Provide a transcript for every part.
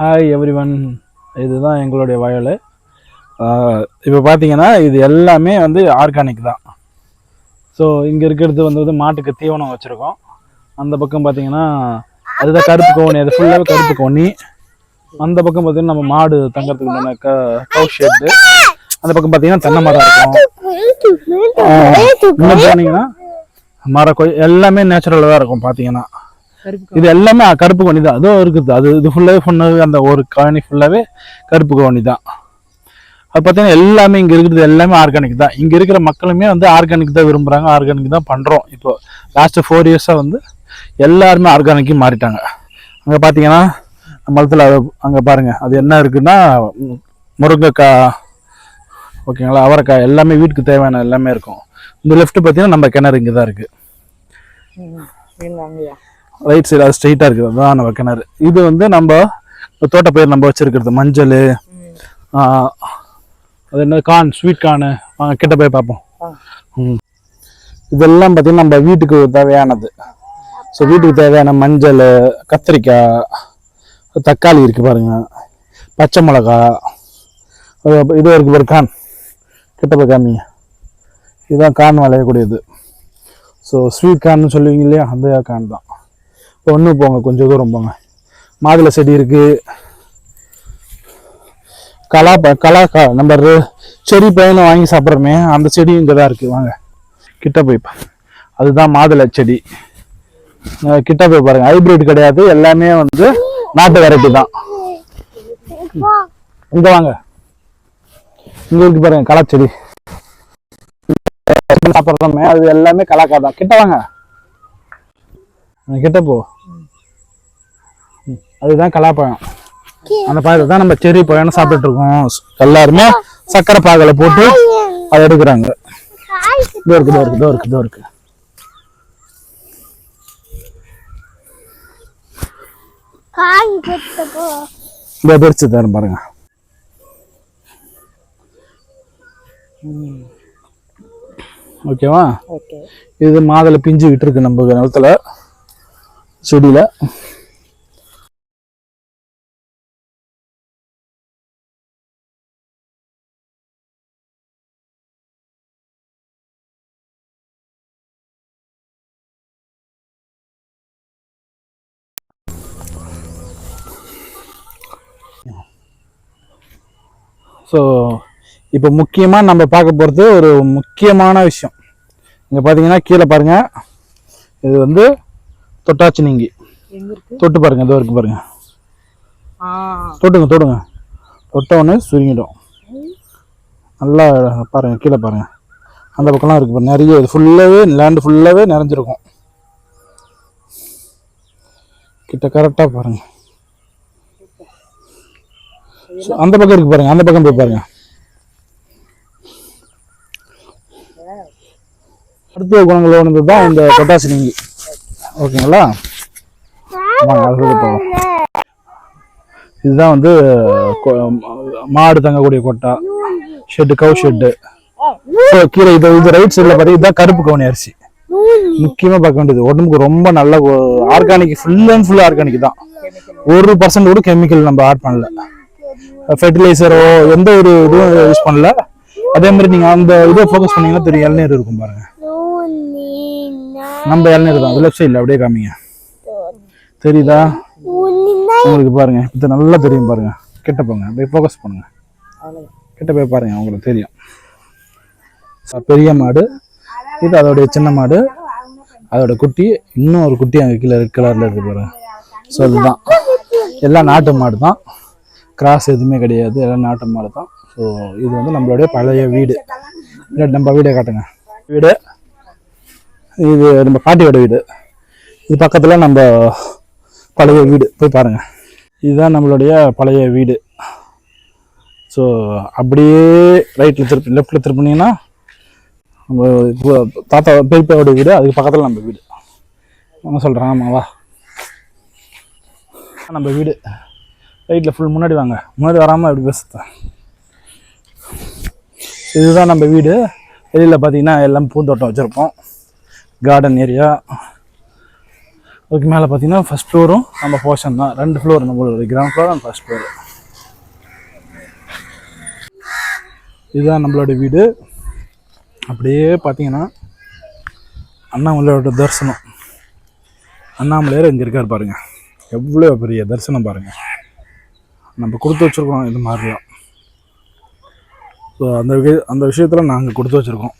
Hi everyone, இதுதான் எங்களுடைய வயல். இப்போ பார்த்தீங்கன்னா இது எல்லாமே வந்து ஆர்கானிக் தான். ஸோ இங்கே இருக்கிறது வந்து மாட்டுக்கு தீவனம் வச்சுருக்கோம். அந்த பக்கம் பார்த்தீங்கன்னா அதுதான் கருப்பு கவுனி, அது ஃபுல்லாகவே கருப்பு கவுனி. அந்த பக்கம் பார்த்தீங்கன்னா நம்ம மாடு தங்கறதுக்கு கவு ஷெட்டு. அந்த பக்கம் பார்த்தீங்கன்னா தென்னை மரம் இருக்கும். இன்னும் போனீங்கன்னா எல்லாமே நேச்சுரலாக தான் இருக்கும். பார்த்தீங்கன்னா இது எல்லாமே கருப்பு கவுனி தான். அதுவும் இருக்குது, அது இது ஃபுல்லாகவே அந்த ஒரு கவுனி ஃபுல்லாகவே கருப்பு கவுனி தான். அது பார்த்தீங்கன்னா எல்லாமே இங்கே இருக்கிறது எல்லாமே ஆர்கானிக் தான். இங்கே இருக்கிற மக்களுமே வந்து ஆர்கானிக் தான் விரும்புகிறாங்க, ஆர்கானிக் தான் பண்ணுறோம். இப்போ லாஸ்ட்டு 4 இயர்ஸாக வந்து எல்லாருமே ஆர்கானிக்கு மாறிட்டாங்க. அங்கே பார்த்தீங்கன்னா மரத்தில் அங்கே பாருங்கள், அது என்ன இருக்குன்னா முருங்கைக்காய், ஓகேங்களா, அவரைக்காய், எல்லாமே வீட்டுக்கு தேவையான எல்லாமே இருக்கும். இந்த லெஃப்ட் பார்த்தீங்கன்னா நம்ம கிணறு இங்கே தான் இருக்குது. ரைட் சைடு அது ஸ்ட்ரெயிட்டாக இருக்குது, அதுதான் நம்ம கிணறு. இது வந்து நம்ம தோட்டப்பயிர் நம்ம வச்சுருக்கிறது மஞ்சள், அது என்ன கார்ன், ஸ்வீட் கார்னு. வாங்க கிட்ட போய் பார்ப்போம். இதெல்லாம் பார்த்தீங்கன்னா நம்ம வீட்டுக்கு தேவையானது. ஸோ வீட்டுக்கு தேவையான மஞ்சள், கத்திரிக்காய், தக்காளி இருக்குது பாருங்கள், பச்சை மிளகா, இது இருக்குது ஒரு கார்ன். கிட்ட போய் காமிங்க, இதுதான் கார்ன் விளையக்கூடியது. ஸோ ஸ்வீட் கார்ன்னு சொல்லுவீங்க இல்லையா, அந்த கார்ன் தான். இப்போ ஒன்று போங்க, கொஞ்சம் தூரம் போங்க, மாதுளை செடி இருக்குது. கலாக்கா நம்ம செடி பையனை வாங்கி சாப்பிட்றோமே, அந்த செடி இங்கே தான் இருக்குது. வாங்க கிட்ட போய் அதுதான் மாதுளை செடி. கிட்ட போய் பாருங்க, ஹைபிரிட் கிடையாது, எல்லாமே வந்து நாட்டு வெரைட்டி தான். இங்க வாங்க, இங்க இருக்கு பாருங்க கலாச்செடி சாப்பிட்றோமே, அது எல்லாமே கலாக்கா தான். கிட்ட வாங்க, கிட்ட போ, அதுதான் கலாப்பழம். அந்த பழத்தை தான் நம்ம செரி பழம்னு சாப்பிட்டு இருக்கோம். எல்லாருமே சக்கரை பாகலை போட்டு அதை எடுக்கிறாங்க. இதோ இருக்கு இதோ பெருச்சு தரேன் பாருங்க. ஓகேவா? இது மாதுளை பிஞ்சு விட்டு இருக்கு நம்ம நிலத்துல செடியில. ஸோ இப்போ முக்கியமாக நம்ம பார்க்க போகிறது ஒரு முக்கியமான விஷயம். இங்கே பார்த்தீங்கன்னா கீழே பாருங்கள், இது வந்து தொட்டாச்சு. நீங்கி தொட்டு பாருங்கள், இதோ இருக்கு பாருங்கள். தொட்டுங்க, தொட்டவுடனே சுருங்கிடும். நல்லா பாருங்கள், கீழே பாருங்கள், அந்த பக்கம்லாம் இருக்குது பாருங்கள், நிறைய. இது ஃபுல்லாகவே லேண்டு ஃபுல்லாகவே நிறைஞ்சிருக்கும். கிட்ட கரெக்டாக பாருங்கள். அந்த பக்கம் இருக்கு பாருங்க, அந்த பக்கம் போய் பாருங்க. மருத்துவ குணங்களோடு தான் இந்த பொட்டாசி நீங்கி. ஓகேங்களா? இதுதான் வந்து மாடு தங்கக்கூடிய கொட்டா ஷெட்டு, கவு ஷெட்டு. கீழே இது ரைட் சைடில் பார்த்தீங்கன்னா இதுதான் கருப்பு கவுனி அரிசி. முக்கியமாக பார்க்க வேண்டியது, உடம்புக்கு ரொம்ப நல்ல organic, full and full organic தான். 1% கூட கெமிக்கல் நம்ம ஆட் பண்ணல, ஃபெர்டிலைசரோ எந்த ஒரு இதுவும் யூஸ் பண்ணல. அதே மாதிரி நீங்க அந்த இதை ஃபோக்கஸ் பண்ணீங்கன்னா தெரியும், இளநீர் இருக்கும் பாருங்க, நம்ம இளநீர் தான். லெஃப்ட் சைடில் அப்படியே காமிங்க, தெரியுதா உங்களுக்கு? பாருங்க, இது நல்லா தெரியும் பாருங்க. கிட்ட போங்க, அப்படியே ஃபோக்கஸ் பண்ணுங்க, கிட்ட போய் பாருங்க, உங்களுக்கு தெரியும். பெரிய மாடு இது, அதோடைய சின்ன மாடு, அதோட குட்டி, இன்னும் ஒரு குட்டி அங்கே கீழே ரெட் கலர்ல இருக்கு பாருங்க. ஸோ அதுதான், எல்லாம் நாட்டு மாடு தான், கிராஸ் எதுவுமே கிடையாது, எல்லாம் நாட்டு மாடு தான். ஸோ இது வந்து நம்மளுடைய பழைய வீடு. நம்ம வீடை காட்டுங்க. வீடு இது நம்ம பாட்டியோட வீடு. இது பக்கத்தில் நம்ம பழைய வீடு, போய் பாருங்க. இதுதான் நம்மளுடைய பழைய வீடு. ஸோ அப்படியே ரைட்டில் திருப்பி, லெஃப்டில் திருப்பினீங்கன்னா நம்ம தாத்தா பெரியப்பாவோட வீடு, அதுக்கு பக்கத்தில் நம்ம வீடு. என்ன சொல்கிறேன், ஆமாவா? நம்ம வீடு ரைட்டில் ஃபுல். முன்னாடி வாங்க, முன்னாடி வராமல் எப்படி பேசுகிறேன். இதுதான் நம்ம வீடு. வெளியில் பார்த்தீங்கன்னா எல்லாம் பூந்தோட்டம் வச்சுருப்போம், கார்டன் ஏரியா. அதுக்கு மேலே பார்த்தீங்கன்னா ஃபஸ்ட் ஃப்ளோரும் நம்ம போர்ஷன் தான். 2 ஃப்ளோர் நம்மளோட ground floor and first floor. இதுதான் நம்மளோட வீடு. அப்படியே பார்த்தீங்கன்னா அண்ணாமலையோட தரிசனம். அண்ணாமலையார் இங்கே இருக்கார் பாருங்கள், எவ்வளோ பெரிய தரிசனம் பாருங்கள். நம்ம கொடுத்து வச்சுருக்கோம் இது மாதிரிலாம். ஸோ அந்த விஷயத்தில் நாங்கள் கொடுத்து வச்சுருக்கோம்.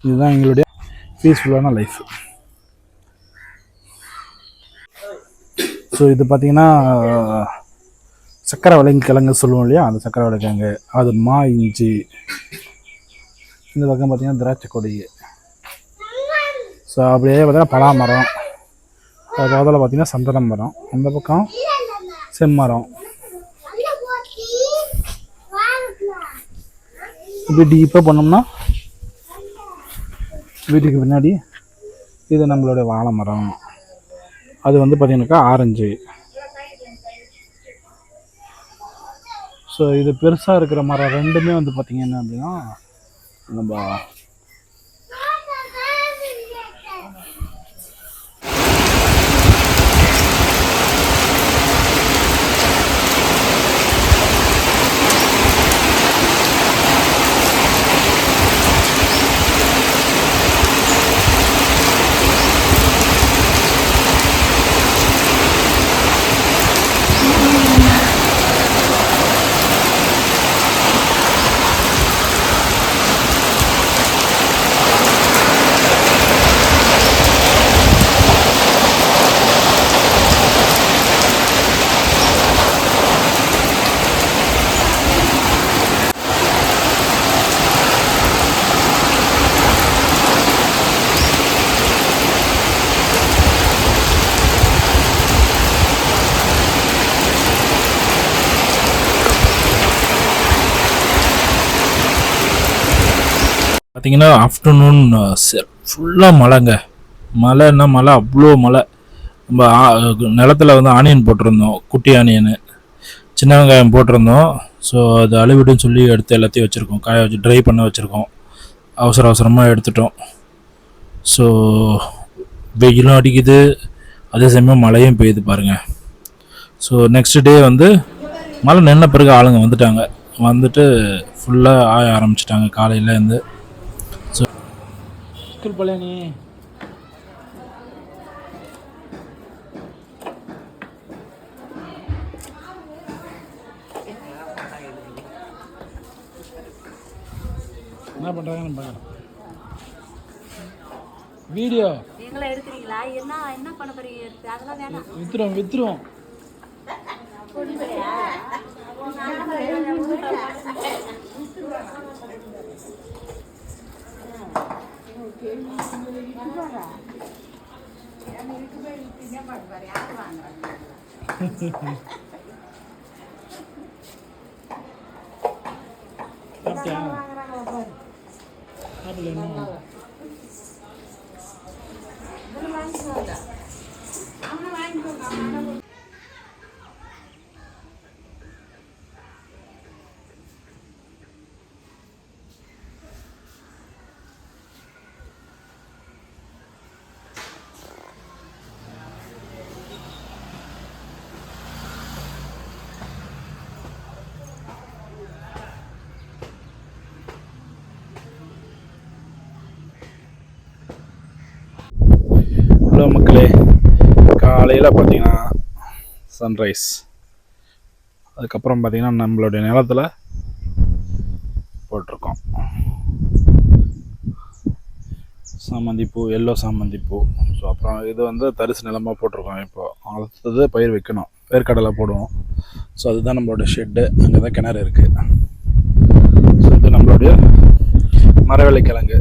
இதுதான் எங்களுடைய பீஸ்ஃபுல்லான லைஃப். ஸோ இது பார்த்திங்கன்னா சக்கரை கிழங்கு சொல்லுவோம் இல்லையா, அந்த சக்கரை கிழங்கு, அது மா இஞ்சி. இந்த பக்கம் பார்த்திங்கன்னா திராட்சை கொடி. ஸோ அப்படியே பார்த்தீங்கன்னா பலாமரம், அது பக்கத்தில் பார்த்திங்கன்னா சந்தன மரம், அந்த பக்கம் செம்மரம். இப்படி டீப்பாக பண்ணோம்னா வீட்டுக்கு பின்னாடி இது நம்மளுடைய வாழை மரம். அது வந்து பார்த்திங்கனாக்கா ஆரஞ்சு. ஸோ இது பெருசாக இருக்கிற மரம் ரெண்டுமே வந்து பார்த்திங்கன்னா அப்படின்னா நம்ம பார்த்திங்கன்னா ஆஃப்டர்நூன் ஃபுல்லாக மழைங்க. மழைன்னா மழை, அவ்வளோ மழை. நம்ம நிலத்தில் வந்து ஆனியன் போட்டிருந்தோம், குட்டி ஆனியனு, சின்ன வெங்காயம் போட்டிருந்தோம். ஸோ அது அழுவிடுன்னு சொல்லி எடுத்து எல்லாத்தையும் வச்சுருக்கோம், காய வச்சு ட்ரை பண்ண வச்சுருக்கோம். அவசரமாக எடுத்துட்டோம். ஸோ வெயிலும் அடிக்குது, அதே சமயம் மழையும் பெய்யுது பாருங்கள். ஸோ நெக்ஸ்ட் டே வந்து மழை நின்ன பிறகு ஆளுங்க வந்துட்டு ஃபுல்லாக ஆய ஆரம்பிச்சிட்டாங்க காலையிலேருந்து. பழனி என்ன பண்றாங்கன்னு பாருங்க. வீடியோ நீங்களே எடுக்கிறீங்களா? என்ன பண்ண போறீங்க? அதெல்லாம் வேணாம், வித்துரும். ஹலோ மக்களே, காலையில் பார்த்தீங்கன்னா சன்ரைஸ். அதுக்கப்புறம் பார்த்தீங்கன்னா நம்மளுடைய நிலத்தில் போட்டிருக்கோம் சாமந்திப்பூ, எல்லோ சாமந்திப்பூ. ஸோ அப்புறம் இது வந்து தரிசு நிலமாக போட்டிருக்கோம். இப்போ அடுத்தது பயிர் வைக்கணும், வேர்க்கடலை போடுவோம். ஸோ அதுதான் நம்மளோட ஷெட்டு. அங்கே தான் கிணறு இருக்குது. ஸோ இது நம்மளுடைய மரவள்ளிக்கிழங்கு,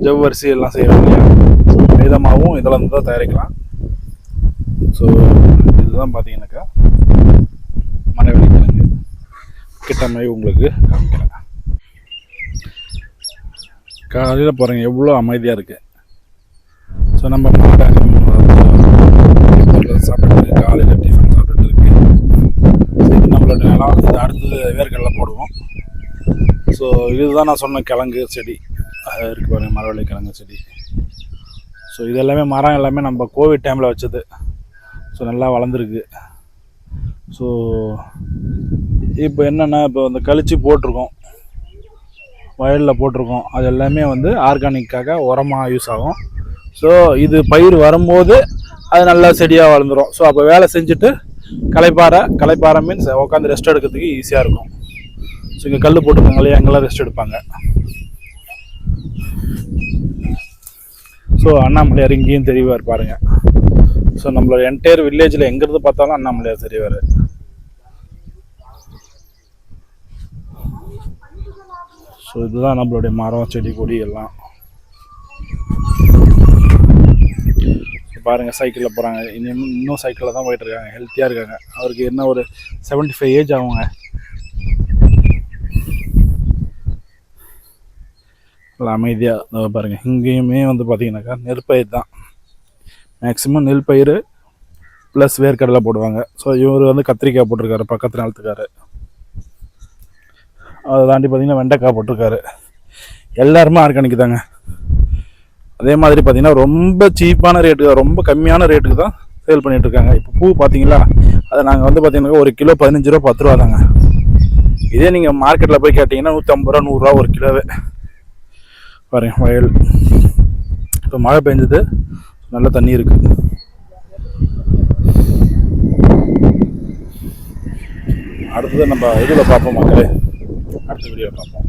ஜவ்வரிசி எல்லாம் செய்கிறோம் இல்லையா, மைதமாவும் இதெல்லாம் தான் தயாரிக்கலாம். ஸோ இதுதான் பார்த்தீங்கன்னாக்கா மரவள்ளிக்கிழங்கு. கிட்டமை உங்களுக்கு காமிக்கிறேன். காலையில் போகிறேங்க, எவ்வளோ அமைதியாக இருக்குது. ஸோ நம்ம மாட்டை சாப்பிட்டு காலையில் டிஃபன் சாப்பிட்டுட்டு இருக்கு. இது நம்மளோட நிலம். இது அடுத்தது வேர்க்கடலை போடுவோம். ஸோ இதுதான் நான் சொன்ன கிழங்கு செடி இருக்குது பாருங்கள், மரவள்ளிக்கிழங்கு செடி. ஸோ இது எல்லாமே மரம் எல்லாமே நம்ம கோவிட் டைமில் வச்சது. ஸோ நல்லா வளர்ந்துருக்கு. ஸோ இப்போ என்னென்னா, இப்போ அந்த கழிச்சு போட்டிருக்கோம், வயலில் போட்டிருக்கோம், அது எல்லாமே வந்து ஆர்கானிக்காக உரமாக யூஸ் ஆகும். ஸோ இது பயிர் வரும்போது அது நல்லா செடியாக வளர்ந்துடும். ஸோ அப்போ வேலை செஞ்சுட்டு களைப்பாறை மீன்ஸ் உட்காந்து ரெஸ்ட் எடுக்கிறதுக்கு ஈஸியாக இருக்கும். ஸோ இங்கே கல் போட்டிருக்காங்க இல்லையா, அங்கெல்லாம் ரெஸ்ட் எடுப்பாங்க. ஸோ அண்ணாமலையார் இங்கேயும் தெரிவார் பாருங்கள். ஸோ நம்மளோட என்டையர் வில்லேஜில் எங்கேருந்து பார்த்தாலும் அண்ணாமலையார் தெரிவார். ஸோ இதுதான் நம்மளுடைய மரம் செடி கொடி எல்லாம். பாருங்கள், சைக்கிளில் போகிறாங்க. இன்னும் சைக்கிளில் தான் போயிட்டுருக்காங்க. ஹெல்த்தியாக இருக்காங்க. அவருக்கு என்ன ஒரு 75 ஏஜ் ஆகுங்க. நல்லா அமைதியாக பாருங்கள். இங்கேயுமே வந்து பார்த்திங்கனாக்கா நெற்பயிர் தான் மேக்ஸிமம். நெல் பயிர் ப்ளஸ் வேர்க்கடலை போடுவாங்க. ஸோ இவர் வந்து கத்திரிக்காய் போட்டிருக்காரு, பக்கத்து நிலத்துக்காரு. அதை தாண்டி பார்த்திங்கன்னா வெண்டைக்காய் போட்டிருக்காரு. எல்லாருமே ஆர்கானிக் தாங்க. அதே மாதிரி பார்த்திங்கன்னா ரொம்ப சீப்பான ரேட்டுக்கு, ரொம்ப கம்மியான ரேட்டுக்கு தான் சேல் பண்ணிகிட்ருக்காங்க. இப்போ பூ பார்த்தீங்களா, அதை நாங்கள் வந்து பார்த்திங்கன்னா ஒரு கிலோ 15 ரூபா 10 ரூபா தாங்க. இதே நீங்கள் மார்க்கெட்டில் போய் கேட்டிங்கன்னா 150 ரூபா 100 ரூபா ஒரு கிலோவே. பாருங்க வயல், இப்போ மழை பெஞ்சது, நல்ல தண்ணி இருக்குது. அடுத்தது நம்ம இதில் பார்ப்போம் மக்களே, அடுத்த வீடியோ பார்ப்போம்.